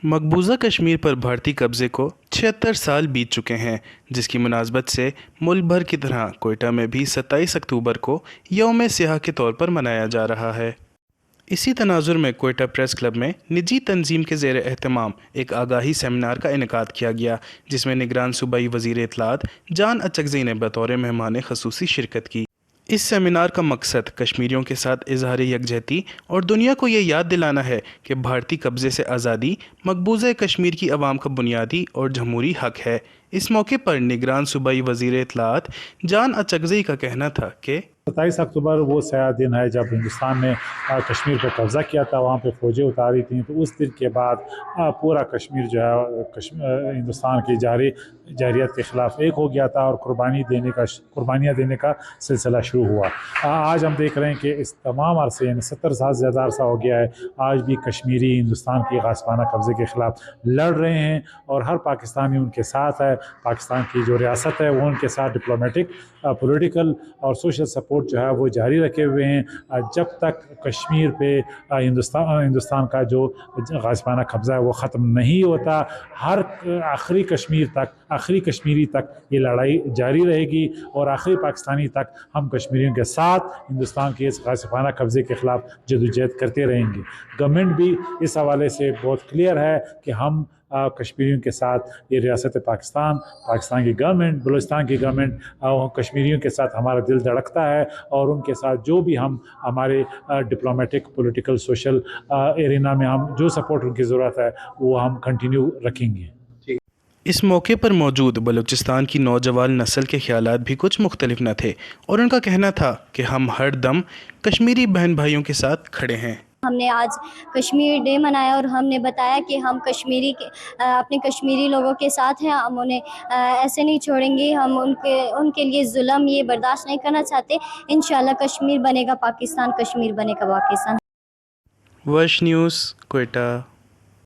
मकबूजा कश्मीर पर भारतीय कब्जे को 76 साल बीत चुके हैं, जिसकी मुनासबत से मुल्क भर की तरह कोयटा में भी 27 अक्टूबर को यौम सियाह के तौर पर मनाया जा रहा है। इसी तनाजुर में कोयटा प्रेस क्लब में निजी तंजीम के ज़ेर एहतमाम एक आगाही सेमिनार का इनेकाद किया गया, जिसमें निगरान सूबाई वज़ीर इत्तलात जान अचकज़ई ने बतौर मेहमान खसूसी शिरकत की। इस सेमिनार का मकसद कश्मीरियों के साथ इजहार यकजहती और दुनिया को ये याद दिलाना है कि भारतीय कब्ज़े से आज़ादी मकबूजा कश्मीर की आवाम का बुनियादी और जमहूरी हक़ है। इस मौके पर निगरान सूबाई वज़ीर इत्तलात जान अचकज़ई का कहना था कि 27 अक्टूबर वो स्याह दिन है जब हिंदुस्तान ने कश्मीर पर कब्ज़ा किया था, वहाँ पे फ़ौजें उतारी थी। तो उस दिन के बाद पूरा कश्मीर जो है हिंदुस्तान की जारियत के ख़िलाफ़ एक हो गया था और कुर्बानियाँ देने का सिलसिला शुरू हुआ। आज हम देख रहे हैं कि इस तमाम अरसे यानी 70 साल से ज़्यादा अरसा हो गया है, आज भी कश्मीरी हिंदुस्तान की गासिबाना कब्ज़े के ख़िलाफ़ लड़ रहे हैं और हर पाकिस्तानी उनके साथ है। पाकिस्तान की जो रियासत है वो उनके साथ डिप्लोमेटिक, पॉलिटिकल और सोशल सपोर्ट जो है वो जारी रखे हुए हैं। जब तक कश्मीर पे हिंदुस्तान का जो गासिबाना कब्ज़ा है वो ख़त्म नहीं होता, हर आखिरी कश्मीरी तक ये लड़ाई जारी रहेगी और आखिरी पाकिस्तानी तक हम कश्मीरियों के साथ हिंदुस्तान के इस गासिबाना कब्ज़े के ख़िलाफ़ जदोजहद करते रहेंगे। गवर्नमेंट भी इस हवाले से बहुत क्लियर है कि हम कश्मीरियों के साथ, ये रियासत पाकिस्तान की गवर्नमेंट, बलूचिस्तान की गवर्नमेंट, कश्मीरियों के साथ हमारा दिल धड़कता है और उनके साथ जो भी हम हमारे डिप्लोमेटिक, पॉलिटिकल, सोशल एरिना में हम जो सपोर्ट उनकी ज़रूरत है वो हम कंटिन्यू रखेंगे। इस मौके पर मौजूद बलूचिस्तान की नौजवान नस्ल के ख्यालात भी कुछ मुख्तलिफ न थे और उनका कहना था कि हम हर दम कश्मीरी बहन भाइयों के साथ खड़े हैं। हमने आज कश्मीर डे मनाया और हमने बताया कि हम अपने कश्मीरी लोगों के साथ हैं, हम उन्हें ऐसे नहीं छोड़ेंगे, हम उनके लिए जुल्म ये बर्दाश्त नहीं करना चाहते। इंशाल्लाह कश्मीर बनेगा पाकिस्तान, कश्मीर बनेगा पाकिस्तान। वर्ष न्यूज़, कोयटा।